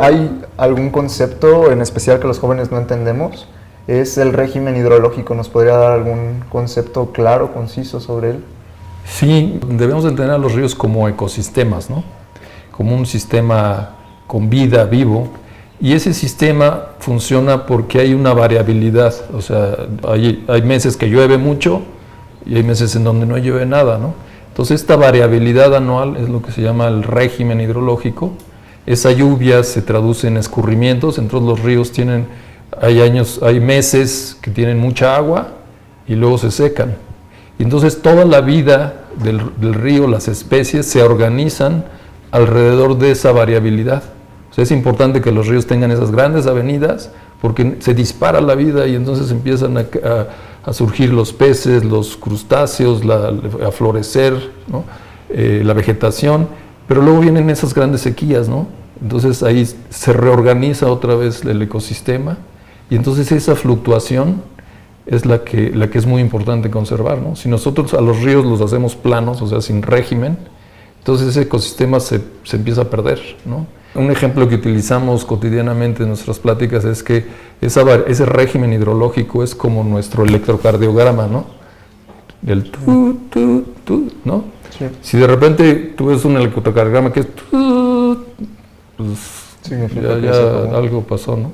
¿Hay algún concepto en especial que los jóvenes no entendemos? Es el régimen hidrológico. ¿Nos podría dar algún concepto claro, conciso sobre él? Sí, debemos entender a los ríos como ecosistemas, ¿no? Como un sistema con vida, vivo, y ese sistema funciona porque hay una variabilidad, o sea, hay meses que llueve mucho y hay meses en donde no llueve nada, ¿no? Entonces esta variabilidad anual es lo que se llama el régimen hidrológico. Esa lluvia se traduce en escurrimientos, entonces los ríos hay meses que tienen mucha agua y luego se secan. Y entonces toda la vida del río, las especies, se organizan alrededor de esa variabilidad. O sea, es importante que los ríos tengan esas grandes avenidas porque se dispara la vida y entonces empiezan a surgir los peces, los crustáceos, a florecer, ¿no? La vegetación, pero luego vienen esas grandes sequías, ¿no? Entonces ahí se reorganiza otra vez el ecosistema y entonces esa fluctuación es la que es muy importante conservar, ¿no? Si nosotros a los ríos los hacemos planos, o sea, sin régimen, entonces ese ecosistema se empieza a perder, ¿no? Un ejemplo que utilizamos cotidianamente en nuestras pláticas es que ese régimen hidrológico es como nuestro electrocardiograma, ¿no? El ¿no? Sí. Si de repente tú ves un electrocardiograma que es pues ya algo pasó, ¿no?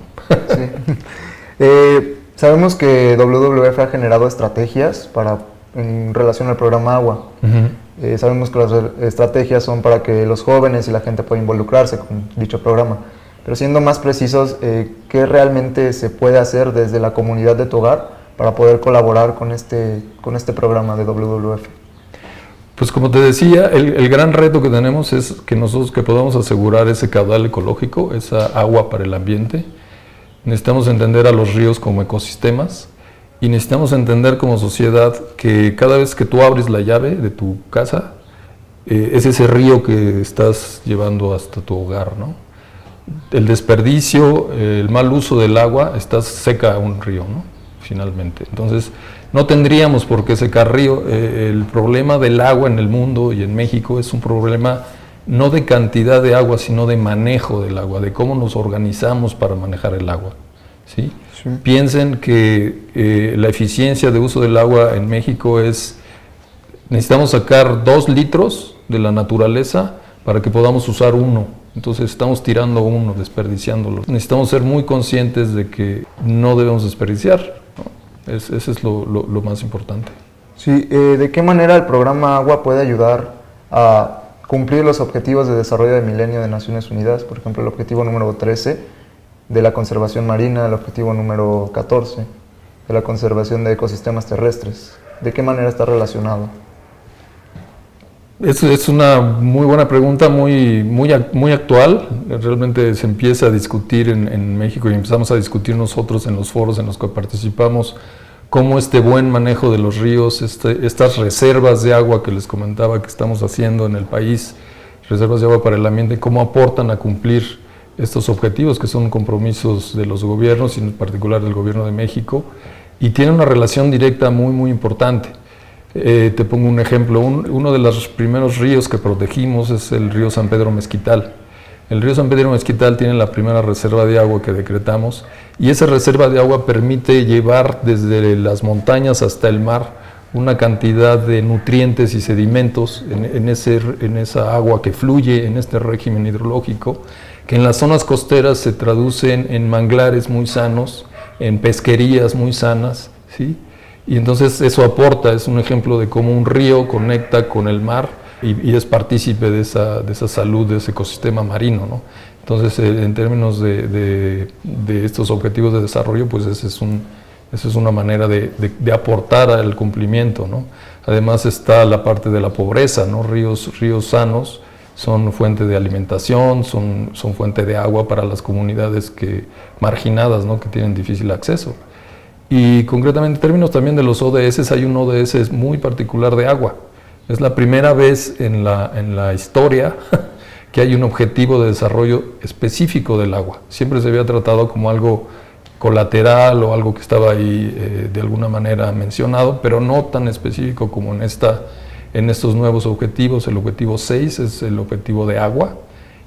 Sí. Sabemos que WWF ha generado estrategias en relación al programa Agua. Sabemos que las estrategias son para que los jóvenes y la gente pueda involucrarse con dicho programa. Pero siendo más precisos, ¿qué realmente se puede hacer desde la comunidad de tu hogar para poder colaborar con este programa de WWF? Pues como te decía, el gran reto que tenemos es que nosotros podamos asegurar ese caudal ecológico, esa agua para el ambiente. Necesitamos entender a los ríos como ecosistemas y necesitamos entender como sociedad que cada vez que tú abres la llave de tu casa, es ese río que estás llevando hasta tu hogar, ¿no? El desperdicio, el mal uso del agua, seca un río, ¿no? Finalmente. Entonces, no tendríamos por qué secar río. El problema del agua en el mundo y en México es un problema no de cantidad de agua, sino de manejo del agua, de cómo nos organizamos para manejar el agua, ¿sí? Sí. Piensen que la eficiencia de uso del agua en México necesitamos sacar 2 litros de la naturaleza para que podamos usar 1. Entonces estamos tirando 1, desperdiciándolo. Necesitamos ser muy conscientes de que no debemos desperdiciar, ¿no? Ese es lo más importante. Sí, ¿de qué manera el programa Agua puede ayudar a cumplir los objetivos de desarrollo del milenio de Naciones Unidas? Por ejemplo, el objetivo número 13 de la conservación marina, el objetivo número 14 de la conservación de ecosistemas terrestres. ¿De qué manera está relacionado? Es una muy buena pregunta, muy actual. Realmente se empieza a discutir en México y empezamos a discutir nosotros en los foros en los que participamos cómo este buen manejo de los ríos, estas reservas de agua que les comentaba que estamos haciendo en el país, reservas de agua para el ambiente, cómo aportan a cumplir estos objetivos que son compromisos de los gobiernos y en particular del gobierno de México, y tiene una relación directa muy importante. Te pongo un ejemplo, uno de los primeros ríos que protegimos es el río San Pedro Mezquital. El río San Pedro Mezquital tiene la primera reserva de agua que decretamos y esa reserva de agua permite llevar desde las montañas hasta el mar una cantidad de nutrientes y sedimentos en esa agua que fluye en este régimen hidrológico, que en las zonas costeras se traducen en manglares muy sanos, en pesquerías muy sanas, ¿sí? Y entonces eso aporta, es un ejemplo de cómo un río conecta con el mar y es partícipe de esa salud, de ese ecosistema marino, ¿no? Entonces, en términos de estos objetivos de desarrollo, pues esa es una manera de aportar al cumplimiento, ¿no? Además está la parte de la pobreza, ¿no? Ríos sanos son fuente de alimentación, son fuente de agua para las comunidades marginadas, ¿no? Que tienen difícil acceso. Y concretamente en términos también de los ODS, hay un ODS muy particular de agua. Es la primera vez en la historia que hay un objetivo de desarrollo específico del agua. Siempre se había tratado como algo colateral o algo que estaba ahí de alguna manera mencionado, pero no tan específico como en estos nuevos objetivos. El objetivo 6 es el objetivo de agua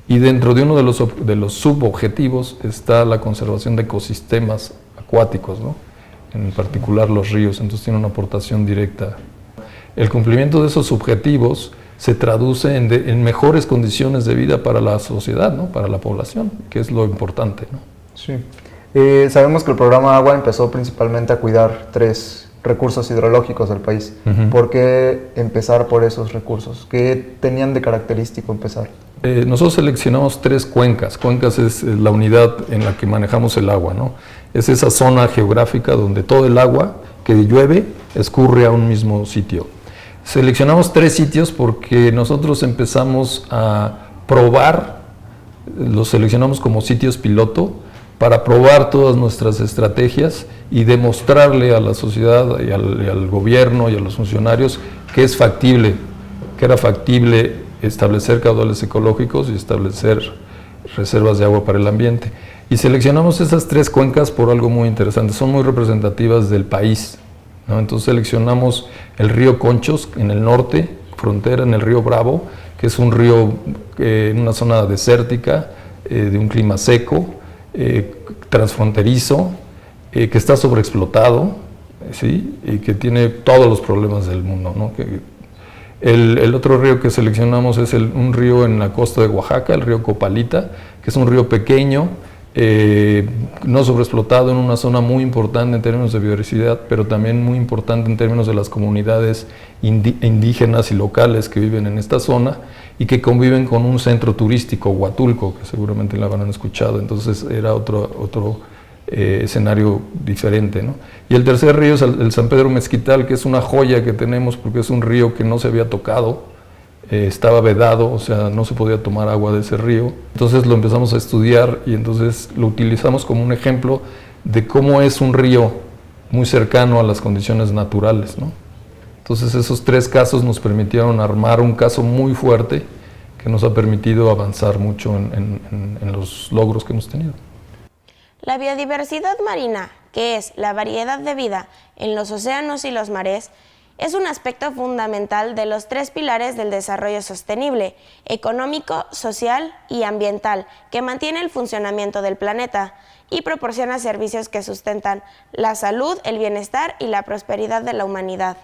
Y dentro de uno de los subobjetivos está la conservación de ecosistemas acuáticos, ¿no? En particular los ríos, entonces tiene una aportación directa. El cumplimiento de esos objetivos se traduce en mejores condiciones de vida para la sociedad, ¿no? Para la población, que es lo importante, ¿no? Sí. Sabemos que el programa Agua empezó principalmente a cuidar 3 recursos hidrológicos del país. ¿Por qué empezar por esos recursos? ¿Qué tenían de característico empezar? Nosotros seleccionamos 3 cuencas. Cuencas es la unidad en la que manejamos el agua, ¿no? Es esa zona geográfica donde todo el agua que llueve escurre a un mismo sitio. Seleccionamos 3 sitios porque nosotros empezamos a probar, los seleccionamos como sitios piloto, para probar todas nuestras estrategias y demostrarle a la sociedad y al gobierno y a los funcionarios que es factible, que era factible establecer caudales ecológicos y establecer reservas de agua para el ambiente. Y seleccionamos esas 3 cuencas por algo muy interesante, son muy representativas del país, ¿no? Entonces seleccionamos el río Conchos en el norte, frontera en el río Bravo, que es un río en una zona desértica, de un clima seco, transfronterizo, que está sobreexplotado, ¿sí? Y que tiene todos los problemas del mundo, ¿no? El otro río que seleccionamos es un río en la costa de Oaxaca, el río Copalita, que es un río pequeño, no sobreexplotado, en una zona muy importante en términos de biodiversidad, pero también muy importante en términos de las comunidades indígenas y locales que viven en esta zona y que conviven con un centro turístico, Huatulco, que seguramente la habrán escuchado. Entonces era otro escenario diferente, ¿no? Y el tercer río es el San Pedro Mezquital, que es una joya que tenemos porque es un río que no se había tocado, estaba vedado, o sea, no se podía tomar agua de ese río. Entonces lo empezamos a estudiar y entonces lo utilizamos como un ejemplo de cómo es un río muy cercano a las condiciones naturales, ¿no? Entonces esos 3 casos nos permitieron armar un caso muy fuerte que nos ha permitido avanzar mucho en los logros que hemos tenido. La biodiversidad marina, que es la variedad de vida en los océanos y los mares, es un aspecto fundamental de los 3 pilares del desarrollo sostenible, económico, social y ambiental, que mantiene el funcionamiento del planeta y proporciona servicios que sustentan la salud, el bienestar y la prosperidad de la humanidad.